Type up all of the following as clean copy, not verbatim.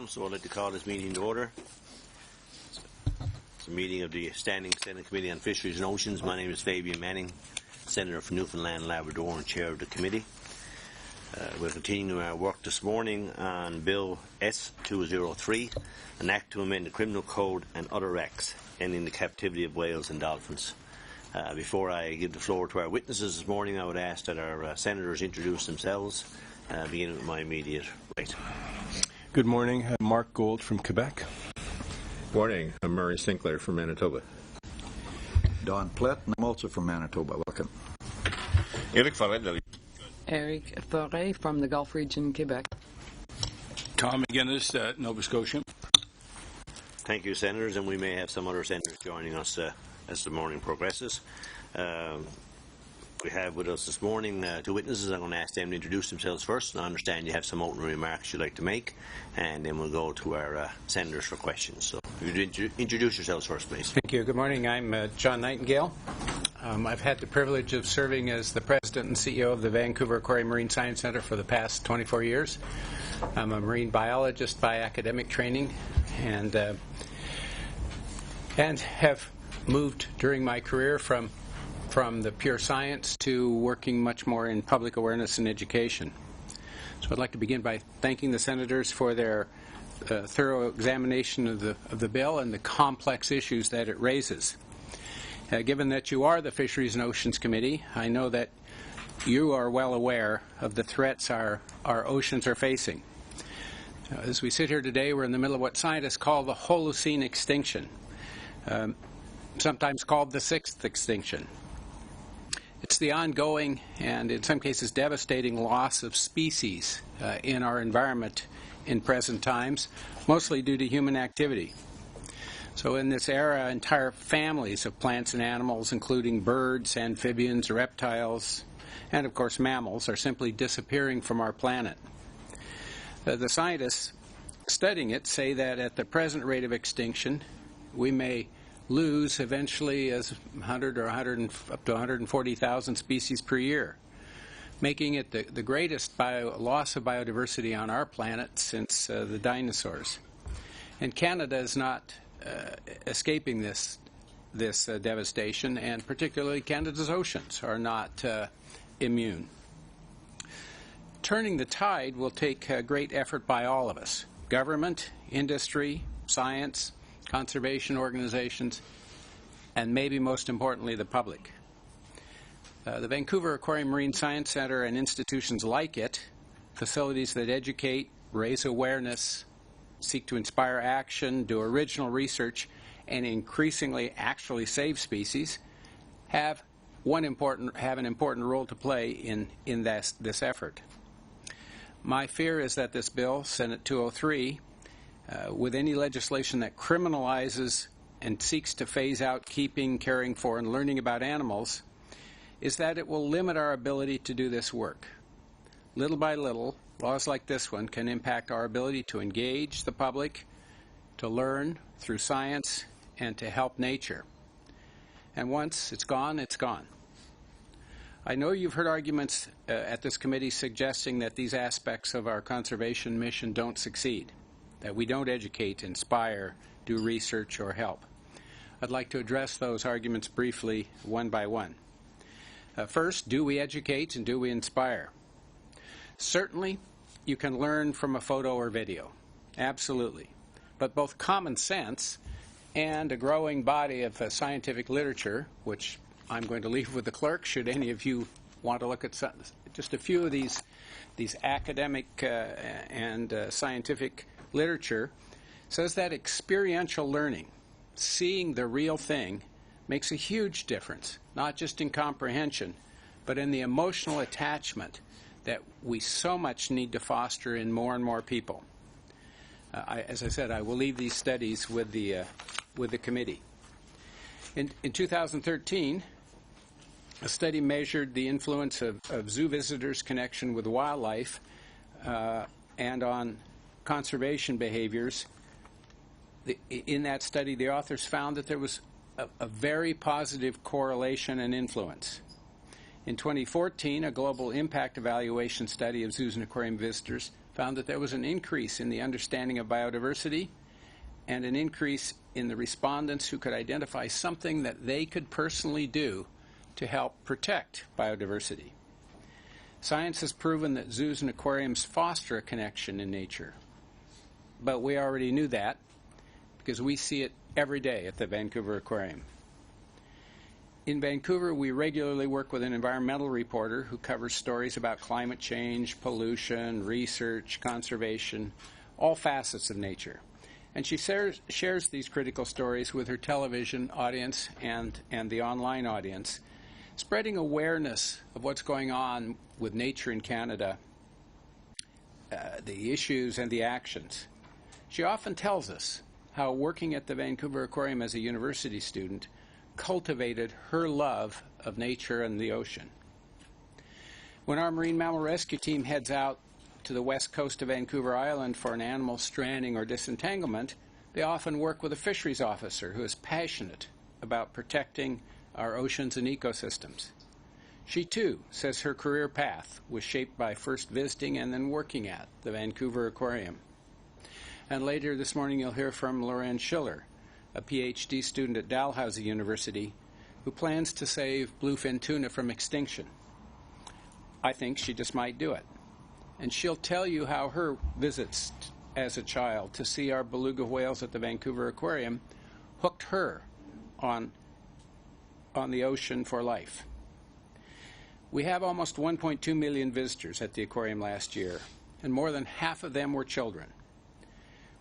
so I'd like to call this meeting to order. It's a meeting of the Standing Senate Committee on Fisheries and Oceans. My name is Fabian Manning, Senator from Newfoundland and Labrador and Chair of the committee. We're continuing our work this morning on Bill S-203, an act to amend the Criminal Code and other acts ending the captivity of whales and dolphins. Before I give the floor to our witnesses this morning, I would ask that our senators introduce themselves, beginning with my immediate right. Good morning. Mark Gold from Quebec. Morning. I'm Murray Sinclair from Manitoba. Don Plett, and I'm also from Manitoba. Welcome. Eric Farrell. Eric Forêt from the Gulf region, Quebec. Tom McGuinness, Nova Scotia. Thank you, Senators, and we may have some other Senators joining us as the morning progresses. We have with us this morning two witnesses. I'm going to ask them to introduce themselves first. I understand you have some opening remarks you'd like to make, and then we'll go to our Senators for questions. So if you'd introduce yourselves first, please. Thank you. Good morning. I'm John Nightingale. I've had the privilege of serving as the President and CEO of the Vancouver Aquarium Marine Science Centre for the past 24 years. I'm a marine biologist by academic training and have moved during my career from the pure science to working much more in public awareness and education. So I'd like to begin by thanking the Senators for their thorough examination of the bill and the complex issues that it raises. Given that you are the Fisheries and Oceans Committee, I know that you are well aware of the threats our oceans are facing. As we sit here today, we're in the middle of what scientists call the Holocene extinction, sometimes called the sixth extinction. It's the ongoing and in some cases devastating loss of species in our environment in present times, mostly due to human activity. So in this era, entire families of plants and animals, including birds, amphibians, reptiles, and of course mammals, are simply disappearing from our planet. The scientists studying it say that at the present rate of extinction, we may lose eventually as 100 or 100 up to 140,000 species per year, making it the greatest loss of biodiversity on our planet since the dinosaurs. And Canada is not escaping this devastation, and particularly Canada's oceans are not immune. Turning the tide will take great effort by all of us: government, industry, science, conservation organizations, and maybe most importantly, the public. The Vancouver Aquarium Marine Science Centre and institutions like it, facilities that educate, raise awareness, seek to inspire action, do original research, and increasingly actually save species, have an important role to play in this effort. My fear is that this bill, Senate 203, with any legislation that criminalizes and seeks to phase out keeping, caring for, and learning about animals, is that it will limit our ability to do this work. Little by little, laws like this one can impact our ability to engage the public, to learn through science, and to help nature. And once it's gone, it's gone. I know you've heard arguments at this committee suggesting that these aspects of our conservation mission don't succeed, that we don't educate, inspire, do research, or help. I'd like to address those arguments briefly, one by one. First, do we educate and do we inspire? Certainly, you can learn from a photo or video. Absolutely. But both common sense and a growing body of scientific literature, which I'm going to leave with the clerk should any of you want to look at just a few of these academic and scientific literature, says that experiential learning, seeing the real thing, makes a huge difference, not just in comprehension, but in the emotional attachment that we so much need to foster in more and more people. As I said, I will leave these studies with the committee. In 2013, a study measured the influence of zoo visitors' connection with wildlife and on conservation behaviors. In that study, the authors found that there was a very positive correlation and influence. In 2014, a global impact evaluation study of zoos and aquarium visitors found that there was an increase in the understanding of biodiversity and an increase in the respondents who could identify something that they could personally do to help protect biodiversity. Science has proven that zoos and aquariums foster a connection in nature. But we already knew that because we see it every day at the Vancouver Aquarium. In Vancouver, we regularly work with an environmental reporter who covers stories about climate change, pollution, research, conservation, all facets of nature. And she shares these critical stories with her television audience and the online audience, spreading awareness of what's going on with nature in Canada, the issues and the actions. She often tells us how working at the Vancouver Aquarium as a university student cultivated her love of nature and the ocean. When our marine mammal rescue team heads out to the west coast of Vancouver Island for an animal stranding or disentanglement, they often work with a fisheries officer who is passionate about protecting our oceans and ecosystems. She, too, says her career path was shaped by first visiting and then working at the Vancouver Aquarium. And later this morning you'll hear from Loren Schiller, a PhD student at Dalhousie University, who plans to save bluefin tuna from extinction. I think she just might do it. And she'll tell you how her visits as a child to see our beluga whales at the Vancouver Aquarium hooked her on the ocean for life. We have almost 1.2 million visitors at the aquarium last year, and more than half of them were children.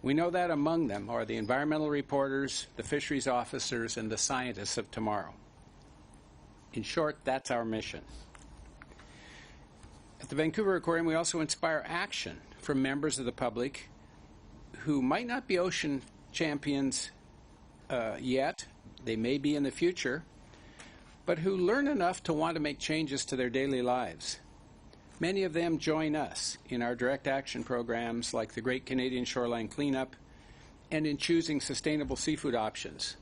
We know that among them are the environmental reporters, the fisheries officers, and the scientists of tomorrow. In short, that's our mission. At the Vancouver Aquarium, we also inspire action from members of the public who might not be ocean champions yet, they may be in the future, but who learn enough to want to make changes to their daily lives. Many of them join us in our direct action programs like the Great Canadian Shoreline Cleanup and in choosing sustainable seafood options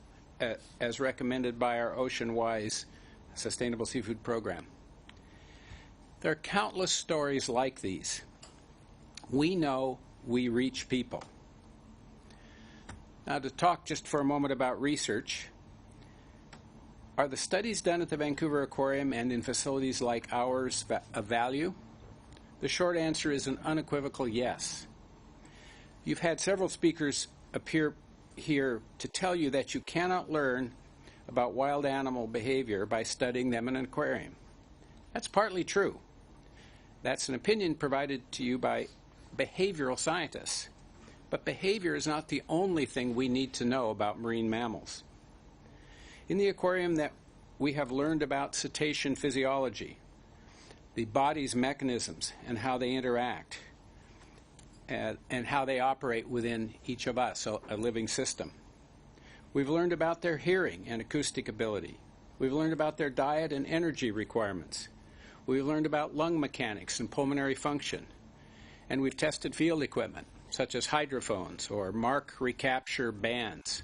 as recommended by our Ocean-Wise Sustainable Seafood Program. There are countless stories like these. We know we reach people. Now, to talk just for a moment about research, are the studies done at the Vancouver Aquarium and in facilities like ours of value? The short answer is an unequivocal yes. You've had several speakers appear here to tell you that you cannot learn about wild animal behavior by studying them in an aquarium. That's partly true. That's an opinion provided to you by behavioral scientists. But behavior is not the only thing we need to know about marine mammals. In the aquarium, that we have learned about cetacean physiology, the body's mechanisms and how they interact, and how they operate within each of us, a living system. We've learned about their hearing and acoustic ability. We've learned about their diet and energy requirements. We've learned about lung mechanics and pulmonary function. And we've tested field equipment, such as hydrophones or mark recapture bands,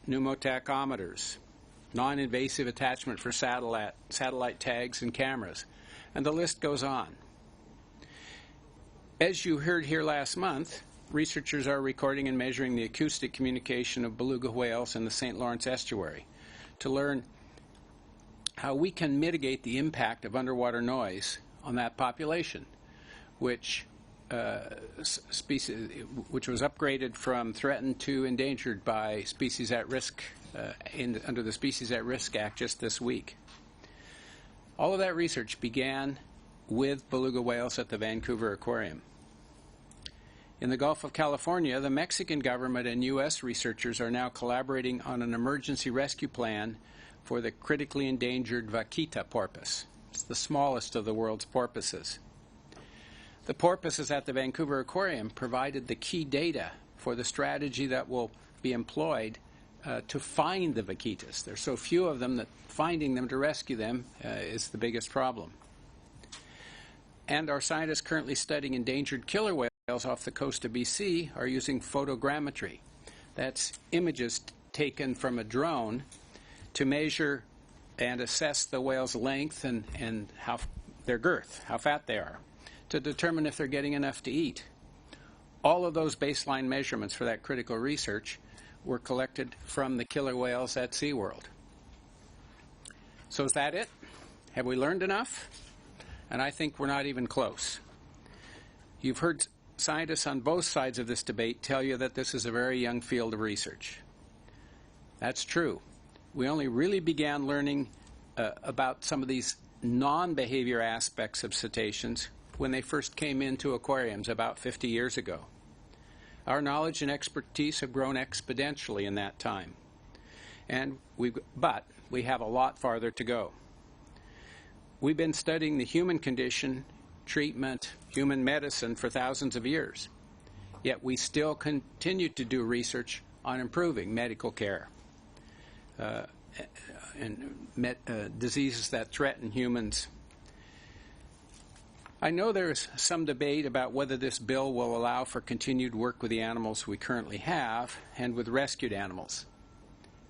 pneumotachometers, non-invasive attachment for satellite tags and cameras, and the list goes on. As you heard here last month, researchers are recording and measuring the acoustic communication of beluga whales in the St. Lawrence estuary to learn how we can mitigate the impact of underwater noise on that population, which was upgraded from threatened to endangered by species at risk under the Species at Risk Act just this week. All of that research began with beluga whales at the Vancouver Aquarium. In the Gulf of California, the Mexican government and U.S. researchers are now collaborating on an emergency rescue plan for the critically endangered vaquita porpoise. It's the smallest of the world's porpoises. The porpoises at the Vancouver Aquarium provided the key data for the strategy that will be employed to find the vaquitas. There are so few of them that finding them to rescue them is the biggest problem. And our scientists currently studying endangered killer whales off the coast of BC are using photogrammetry. That's images taken from a drone to measure and assess the whale's length and how their girth, how fat they are, to determine if they're getting enough to eat all of those baseline measurements for that critical research were collected from the killer whales at SeaWorld. So is that it? Have we learned enough? And I think we're not even close. You've heard scientists on both sides of this debate tell you that this is a very young field of research. That's true. We only really began learning about some of these non-behavior aspects of cetaceans when they first came into aquariums about 50 years ago. Our knowledge and expertise have grown exponentially in that time. But we have a lot farther to go. We've been studying the human condition, treatment, human medicine for thousands of years. Yet we still continue to do research on improving medical care and diseases that threaten humans. I know there's some debate about whether this bill will allow for continued work with the animals we currently have and with rescued animals.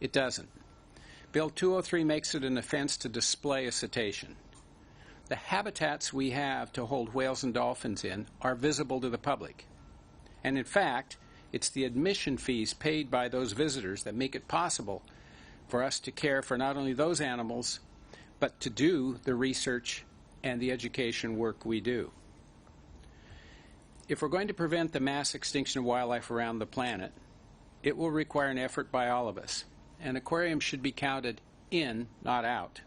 It doesn't. Bill 203 makes it an offense to display a cetacean. The habitats we have to hold whales and dolphins in are visible to the public. And in fact, it's the admission fees paid by those visitors that make it possible for us to care for not only those animals, but to do the research and the education work we do. If we're going to prevent the mass extinction of wildlife around the planet, it will require an effort by all of us. And aquariums should be counted in, not out.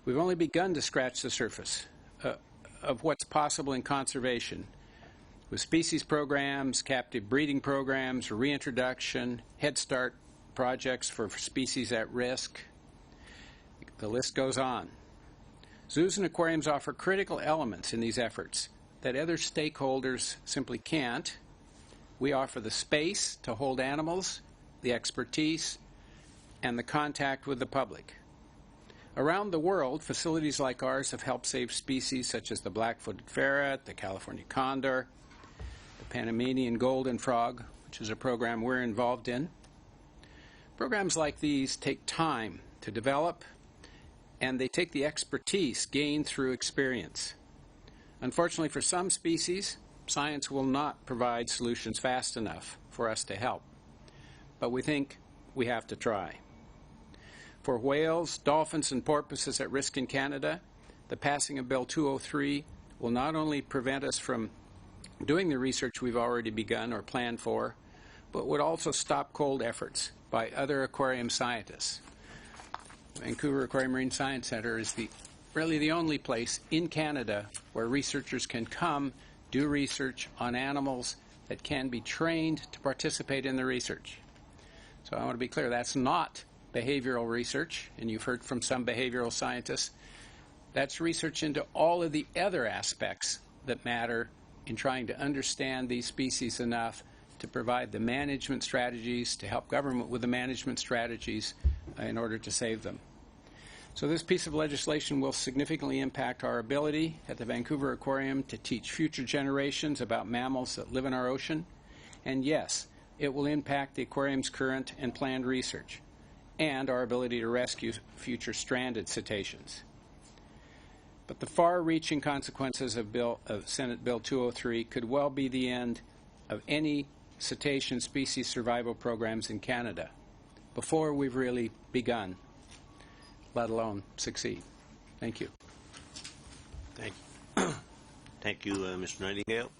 We've only begun to scratch the surface of what's possible in conservation with species programs, captive breeding programs, reintroduction, Head Start projects for species at risk. The list goes on. Zoos and aquariums offer critical elements in these efforts that other stakeholders simply can't. We offer the space to hold animals, the expertise, and the contact with the public. Around the world, facilities like ours have helped save species such as the black-footed ferret, the California condor, the Panamanian golden frog, which is a program we're involved in. Programs like these take time to develop, and they take the expertise gained through experience. Unfortunately, for some species, science will not provide solutions fast enough for us to help. But we think we have to try. For whales, dolphins, and porpoises at risk in Canada, the passing of Bill 203 will not only prevent us from doing the research we've already begun or planned for, but would also stop cold efforts by other aquarium scientists. Vancouver Aquarium Marine Science Centre is really the only place in Canada where researchers can come, do research on animals that can be trained to participate in the research. So I want to be clear, that's not behavioral research, and you've heard from some behavioral scientists. That's research into all of the other aspects that matter in trying to understand these species enough to provide the management strategies, to help government with the management strategies in order to save them. So this piece of legislation will significantly impact our ability at the Vancouver Aquarium to teach future generations about mammals that live in our ocean. And yes, it will impact the aquarium's current and planned research and our ability to rescue future stranded cetaceans. But the far-reaching consequences of Senate Bill 203 could well be the end of any cetacean species survival programs in Canada before we've really begun, let alone succeed. Thank you. Thank you, Mr. Nightingale.